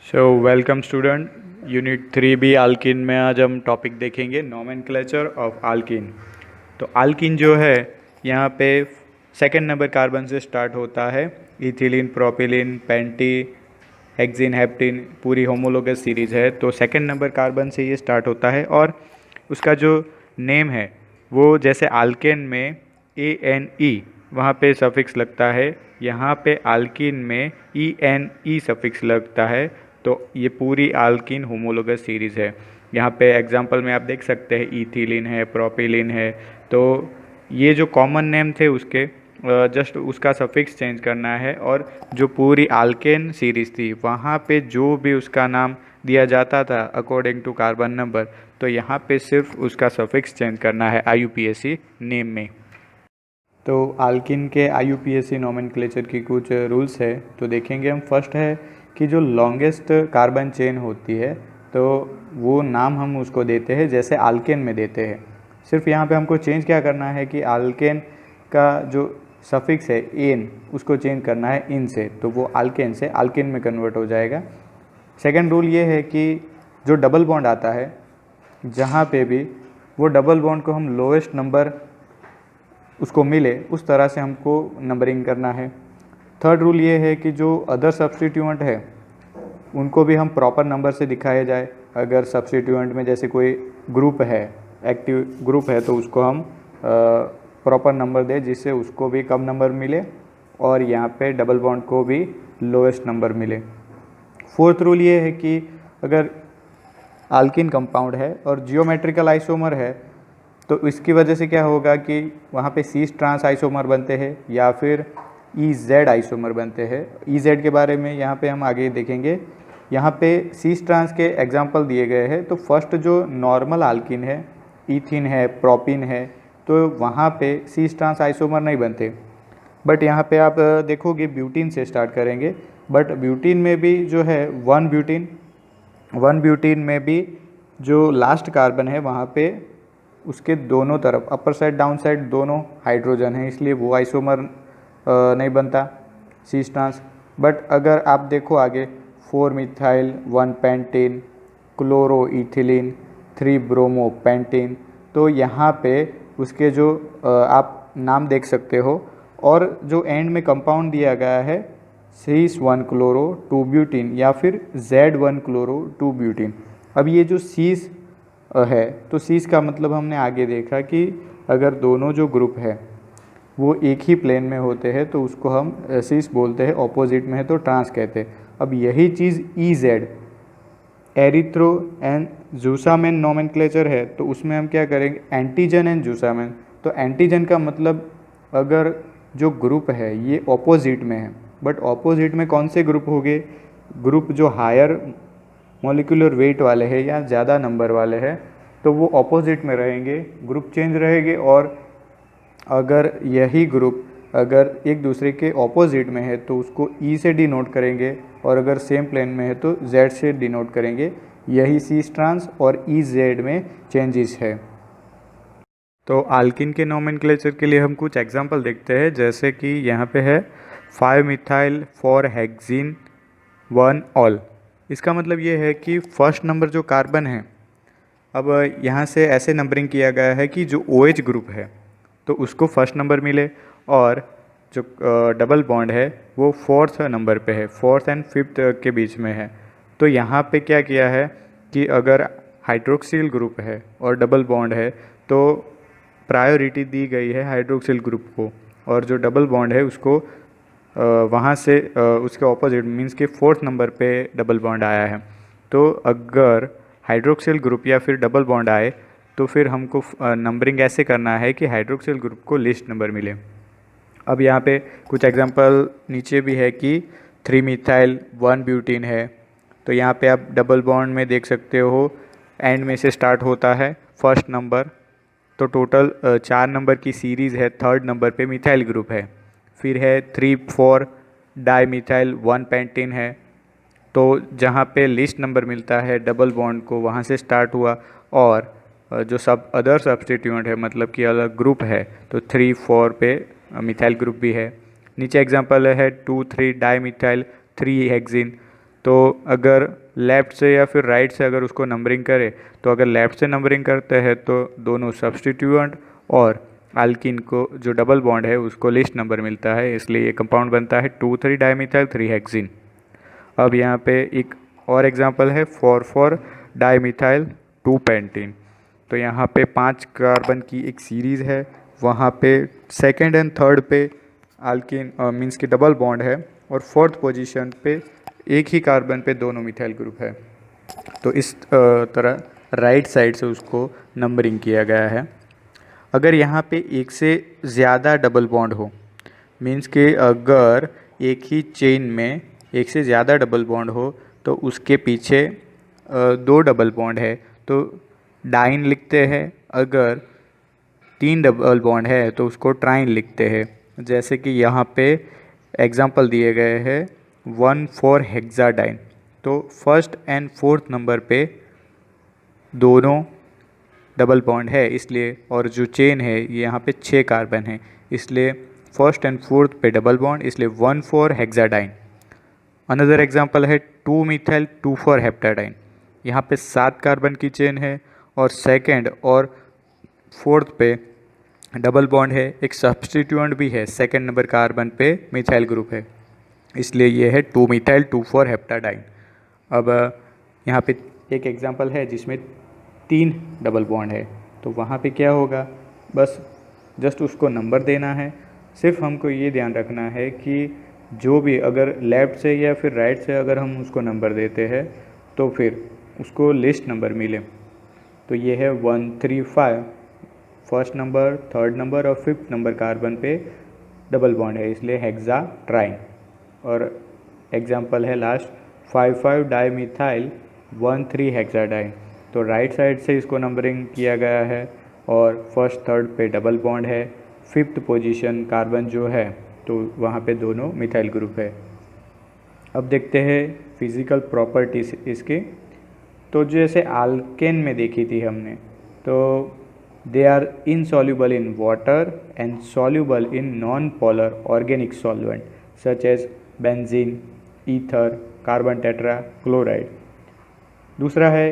So welcome student. Unit 3B आल्किन में आज हम टॉपिक देखेंगे नोमेनक्लेचर ऑफ आल्किन। तो आल्किन जो है यहाँ पे सेकंड नंबर कार्बन से स्टार्ट होता है। इथिलीन, प्रोपिलीन, पेंटी, हेक्सिन, हेप्टिन पूरी होमोलोगस सीरीज है। तो सेकंड नंबर कार्बन से ये स्टार्ट होता है और उसका जो नेम है वो जैसे आल्केन में ANE वहाँ पे सफिक्स लगता है, यहाँ पे आल्किन में ENE सफिक्स लगता है। तो ये पूरी आल्किन होमोलोगस सीरीज़ है। यहाँ पे एग्जांपल में आप देख सकते हैं इथिलीन है, प्रोपिलीन है। तो ये जो कॉमन नेम थे उसके जस्ट उसका सफिक्स चेंज करना है और जो पूरी आल्केन सीरीज़ थी वहाँ पे जो भी उसका नाम दिया जाता था अकॉर्डिंग टू कार्बन नंबर, तो यहाँ पे सिर्फ उसका सफिक्स चेंज करना है IUPAC नेम में। तो आल्किन के IUPAC नोमेनक्लेचर की कुछ रूल्स है तो देखेंगे हम। फर्स्ट है कि जो लॉन्गेस्ट कार्बन चेन होती है तो वो नाम हम उसको देते हैं जैसे आल्केन में देते हैं। सिर्फ यहाँ पे हमको चेंज क्या करना है कि आल्केन का जो सफिक्स है एन उसको चेंज करना है इन से, तो वो आल्केन से आल्किन में कन्वर्ट हो जाएगा। सेकेंड रूल ये है कि जो डबल बॉन्ड आता है जहाँ पे भी वो डबल बॉन्ड को हम लोएस्ट नंबर उसको मिले उस तरह से हमको नंबरिंग करना है। थर्ड रूल ये है कि जो अदर सब्स्टिट्यूएंट है उनको भी हम प्रॉपर नंबर से दिखाया जाए। अगर सब्स्टिट्यूएंट में जैसे कोई ग्रुप है, एक्टिव ग्रुप है, तो उसको हम प्रॉपर नंबर दें जिससे उसको भी कम नंबर मिले और यहाँ पे डबल बॉन्ड को भी लोएस्ट नंबर मिले। फोर्थ रूल ये है कि अगर आल्किन कंपाउंड है और जियोमेट्रिकल आइसोमर है तो इसकी वजह से क्या होगा कि वहाँ पे सीस ट्रांस आइसोमर बनते हैं या फिर EZ आइसोमर बनते हैं। EZ के बारे में यहाँ पे हम आगे देखेंगे। यहाँ पे सीस ट्रांस के एग्जांपल दिए गए हैं। तो फर्स्ट जो नॉर्मल आल्किन है, इथिन है, प्रोपिन है, तो वहाँ पे सीस ट्रांस आइसोमर नहीं बनते। बट यहाँ पे आप देखोगे ब्यूटीन से स्टार्ट करेंगे, बट ब्यूटीन में भी जो है वन ब्यूटीन में भी जो लास्ट कार्बन है वहाँ पे उसके दोनों तरफ अपर साइड डाउन साइड दोनों हाइड्रोजन है, इसलिए वो आइसोमर नहीं बनता सीस ट्रांस। बट अगर आप देखो आगे 4 methyl 1 pentene, chloro ethylene, 3 bromo pentene, तो यहाँ पे उसके जो आप नाम देख सकते हो और जो एंड में कंपाउंड दिया गया है सीस 1 क्लोरो 2 ब्यूटीन या फिर Z1 क्लोरो 2 ब्यूटीन। अब ये जो सीस है तो सीस का मतलब हमने आगे देखा कि अगर दोनों जो ग्रुप है वो एक ही प्लेन में होते हैं तो उसको हम सीस बोलते हैं, ऑपोजिट में है तो ट्रांस कहते हैं। अब यही चीज़ EZ एरिथ्रो एंड जूसामेन नोमेनक्लेचर है तो उसमें हम क्या करेंगे एंटीजन एंड जूसामेन। तो एंटीजन का मतलब अगर जो ग्रुप है ये ऑपोजिट में है, बट ऑपोजिट में कौन से ग्रुप हो गए? ग्रुप जो हायर मॉलिक्यूलर वेट वाले हैं या ज़्यादा नंबर वाले हैं तो वो ऑपोजिट में रहेंगे, ग्रुप चेंज रहेंगे। और अगर यही ग्रुप अगर एक दूसरे के ऑपोजिट में है तो उसको E से डिनोट करेंगे और अगर सेम प्लेन में है तो Z से डिनोट करेंगे। यही सीस ट्रांस और EZ में चेंजेस है। तो आल्किन के नोमेनक्लेचर के लिए हम कुछ एग्जांपल देखते हैं, जैसे कि यहाँ पे है 5 मिथाइल 4 हेक्सिन 1 ऑल। इसका मतलब ये है कि फर्स्ट नंबर जो कार्बन है, अब यहाँ से ऐसे नंबरिंग किया गया है कि जो OH ग्रुप है तो उसको फर्स्ट नंबर मिले और जो डबल बॉन्ड है वो फोर्थ नंबर पे है, फोर्थ एंड फिफ्थ के बीच में है। तो यहाँ पे क्या किया है कि अगर हाइड्रोक्सिल ग्रुप है और डबल बॉन्ड है तो प्रायोरिटी दी गई है हाइड्रोक्सिल ग्रुप को, और जो डबल बॉन्ड है उसको वहाँ से उसके ऑपोजिट मीन्स कि फोर्थ नंबर पे डबल बॉन्ड आया है। तो अगर हाइड्रोक्सिल ग्रुप या फिर डबल बॉन्ड आए तो फिर हमको नंबरिंग ऐसे करना है कि हाइड्रोक्सिल ग्रुप को लिस्ट नंबर मिले। अब यहाँ पे कुछ एग्जांपल नीचे भी है कि 3 मिथाइल 1 ब्यूटीन है, तो यहाँ पे आप डबल बॉन्ड में देख सकते हो एंड में से स्टार्ट होता है फर्स्ट नंबर। तो टोटल 4 नंबर की सीरीज़ है, थर्ड नंबर पे मिथाइल ग्रुप है। फिर है 3,4 डाई मिथाइल 1 पेंटीन है, तो जहाँ पे लिस्ट नंबर मिलता है डबल बॉन्ड को वहाँ से स्टार्ट हुआ। और जो सब अदर सब्स्टिट्यूएंट है मतलब कि अलग ग्रुप है तो 3,4 पे मिथाइल ग्रुप भी है। नीचे एग्जांपल है 2,3 डाई मिथाइल 3 हेक्सिन, तो अगर लेफ़्ट से या फिर राइट से अगर उसको नंबरिंग करें, तो अगर लेफ़्ट से नंबरिंग करते हैं तो दोनों सब्स्टिट्यूएंट और आल्किन को जो डबल बॉन्ड है उसको लिस्ट नंबर मिलता है, इसलिए ये कंपाउंड बनता है 2,3 डाइमिथाइल 3 हेक्सिन। अब यहाँ पे एक और एग्जांपल है 4,4 डाइमिथाइल 2 पेंटीन। तो यहाँ पे 5 कार्बन की एक सीरीज़ है, वहाँ पे सेकेंड एंड थर्ड पे आल्किन मीन्स की डबल बॉन्ड है और फोर्थ पोजीशन पे एक ही कार्बन पे दोनों मिथाइल ग्रुप है। तो इस तरह राइट साइड से उसको नंबरिंग किया गया है। अगर यहाँ पे एक से ज़्यादा डबल बॉन्ड हो, मीन्स कि अगर एक ही चेन में एक से ज़्यादा डबल बॉन्ड हो तो उसके पीछे दो डबल बॉन्ड है तो डाइन लिखते हैं। अगर 3 डबल बॉन्ड है तो उसको ट्राइन लिखते हैं। जैसे कि यहाँ पे एग्जांपल दिए गए हैं 1,4 हेक्साडाइन। तो फर्स्ट एंड फोर्थ नंबर पे दोनों डबल बॉन्ड है इसलिए, और जो चेन है ये यहाँ पे 6 कार्बन है इसलिए फर्स्ट एंड फोर्थ पे डबल बॉन्ड, इसलिए 1,4 हेक्साडाइन। अनदर एग्जांपल है 2 मिथाइल 2,4 हेप्टाडाइन। यहाँ पे 7 कार्बन की चेन है और सेकेंड और फोर्थ पे डबल बॉन्ड है, एक सब्स्टिट्यूएंट भी है, सेकेंड नंबर कार्बन पे मिथाइल ग्रुप है, इसलिए ये है 2 मिथाइल 2,4 हेप्टाडाइन। अब यहाँ पे एक एग्जांपल है जिसमें 3 डबल बॉन्ड है, तो वहाँ पे क्या होगा, बस जस्ट उसको नंबर देना है। सिर्फ हमको ये ध्यान रखना है कि जो भी अगर लेफ़्ट से या फिर राइट से अगर हम उसको नंबर देते हैं तो फिर उसको लिस्ट नंबर मिले। तो ये है 1, 3, 5 फर्स्ट नंबर, थर्ड नंबर और फिफ्थ नंबर कार्बन पे डबल बॉन्ड है इसलिए हेक्सा ट्राइन। और एग्जांपल है लास्ट 5,5 डाइमिथाइल 1,3 हेक्साडाइन। तो राइट साइड से इसको नंबरिंग किया गया है और फर्स्ट थर्ड पे डबल बॉन्ड है, फिफ्थ पोजीशन कार्बन जो है तो वहाँ पे दोनों मिथाइल ग्रुप है। अब देखते हैं फिज़िकल प्रॉपर्टीज इसकी। तो जैसे आल्केन में देखी थी हमने, तो they are insoluble in water and soluble in non-polar organic solvent such as benzene, ether, carbon tetrachloride। दूसरा है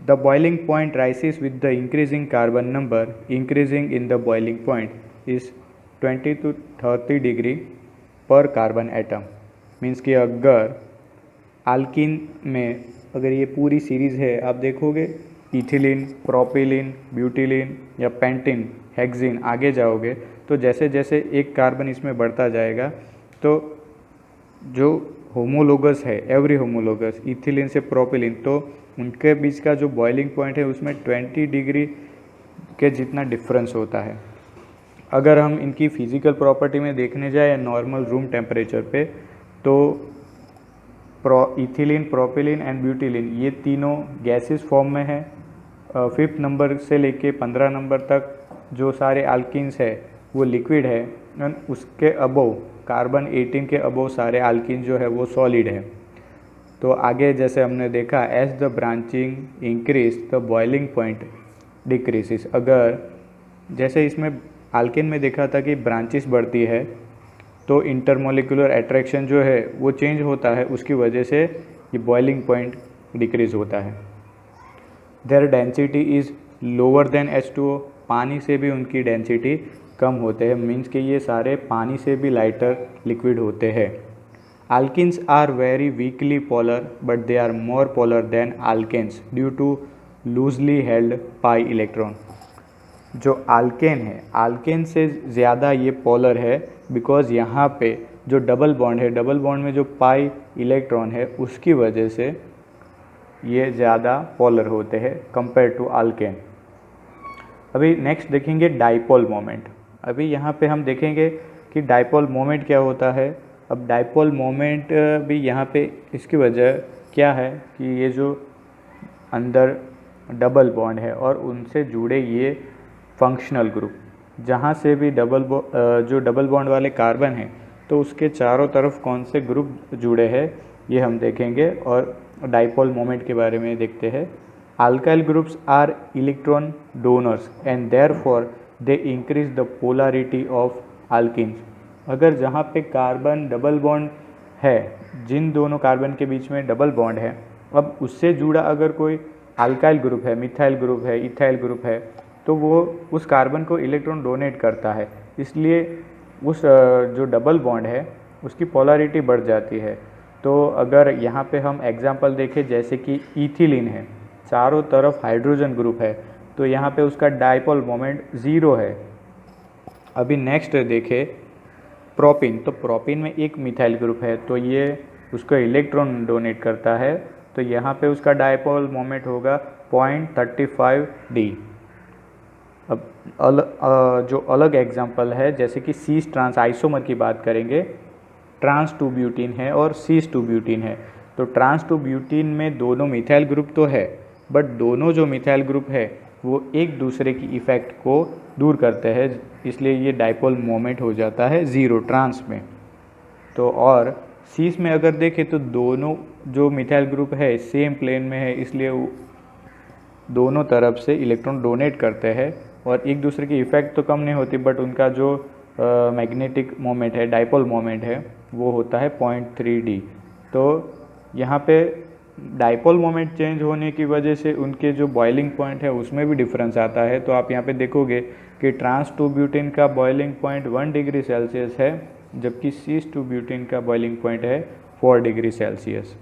the boiling point rises with the increasing carbon number, increasing in the boiling point is 20 to 30 degree पर carbon atom. Means कि अगर आल्किन में अगर ये पूरी series है, आप देखोगे इथिलीन, प्रोपिलीन, ब्यूटिलीन या पेंटीन, हेक्सिन आगे जाओगे तो जैसे जैसे एक कार्बन इसमें बढ़ता जाएगा तो जो होमोलोगस है, एवरी होमोलोगस इथिलीन से प्रोपिलीन, तो उनके बीच का जो बॉइलिंग पॉइंट है उसमें 20 डिग्री के जितना डिफरेंस होता है। अगर हम इनकी फिज़िकल प्रॉपर्टी में देखने जाए नॉर्मल रूम टेम्परेचर पे, तो इथिलीन, प्रोपिलीन एंड ब्यूटिलीन ये तीनों गैसेस फॉर्म में है। फिफ्थ नंबर से लेके 15 नंबर तक जो सारे आल्किन्स है वो लिक्विड है एंड उसके अबव कार्बन 18 के अबव सारे आल्किन जो है वो सॉलिड है। तो आगे जैसे हमने देखा as the branching increase the boiling point decreases. अगर जैसे इसमें आल्किन में देखा था कि ब्रांचेस बढ़ती है तो इंटरमोलिकुलर अट्रैक्शन जो है वो चेंज होता है, उसकी वजह से ये बॉइलिंग पॉइंट डिक्रीज होता है। Their density is lower than H2O, पानी से भी उनकी डेंसिटी कम होते हैं, मीन्स कि ये सारे पानी से भी लाइटर लिक्विड होते हैं। Alkynes are very weakly polar but they are more polar than alkenes due to loosely held pi electron. जो आल्केन है, आल्केन से ज़्यादा ये पोलर है बिकॉज यहाँ पे जो डबल बॉन्ड है, डबल बॉन्ड में जो पाई इलेक्ट्रॉन है उसकी वजह से ये ज़्यादा पोलर होते हैं कंपेयर टू आल्केन। अभी नेक्स्ट देखेंगे डाइपोल मोमेंट। अभी यहाँ पे हम देखेंगे कि डाइपोल मोमेंट क्या होता है। अब डाइपोल मोमेंट भी यहाँ पे इसकी वजह क्या है कि ये जो अंदर डबल बॉन्ड है और उनसे जुड़े ये फंक्शनल ग्रुप, जहाँ से भी जो डबल बॉन्ड वाले कार्बन हैं तो उसके चारों तरफ कौन से ग्रुप जुड़े हैं ये हम देखेंगे और डाइपोल मोमेंट के बारे में देखते हैं। Alkyl groups are electron donors and therefore they increase the polarity of alkynes. अगर जहाँ पे कार्बन डबल बॉन्ड है, जिन दोनों कार्बन के बीच में डबल बॉन्ड है, अब उससे जुड़ा अगर कोई अल्काइल ग्रुप है, मिथाइल ग्रुप है, इथाइल ग्रुप है, तो वो उस कार्बन को इलेक्ट्रॉन डोनेट करता है। इसलिए उस जो डबल बॉन्ड है उसकी पोलैरिटी बढ़ जाती है। तो अगर यहाँ पे हम एग्जांपल देखें, जैसे कि इथिलीन है, चारों तरफ हाइड्रोजन ग्रुप है, तो यहाँ पे उसका डाइपोल मोमेंट 0 है। अभी नेक्स्ट देखें प्रोपिन, तो प्रोपिन में एक मिथाइल ग्रुप है, तो ये उसको इलेक्ट्रॉन डोनेट करता है, तो यहाँ पे उसका डाइपोल मोमेंट होगा 0.35 D। अब जो अलग एग्जांपल है, जैसे कि सीस ट्रांस आइसोमर की बात करेंगे, ट्रांस टू ब्यूटीन है और सीस टू ब्यूटीन है। तो ट्रांस टू ब्यूटीन में दोनों मिथाइल ग्रुप तो है, बट दोनों जो मिथाइल ग्रुप है वो एक दूसरे की इफ़ेक्ट को दूर करते हैं, इसलिए ये डाइपोल मोमेंट हो जाता है 0 ट्रांस में। तो और सीस में अगर देखें तो दोनों जो मिथाइल ग्रुप है सेम प्लेन में है, इसलिए वो दोनों तरफ से इलेक्ट्रॉन डोनेट करते हैं और एक दूसरे की इफ़ेक्ट तो कम नहीं होती, बट उनका जो मैग्नेटिक मोमेंट है, डाइपोल मोमेंट है, वो होता है 0.3 D। तो यहाँ पे डाइपोल मोमेंट चेंज होने की वजह से उनके जो बॉइलिंग पॉइंट है उसमें भी डिफरेंस आता है। तो आप यहाँ पे देखोगे कि ट्रांस टू ब्यूटेन का बॉइलिंग पॉइंट 1 डिग्री सेल्सियस है, जबकि सीस टू ब्यूटेन का बॉइलिंग पॉइंट है 4 डिग्री सेल्सियस।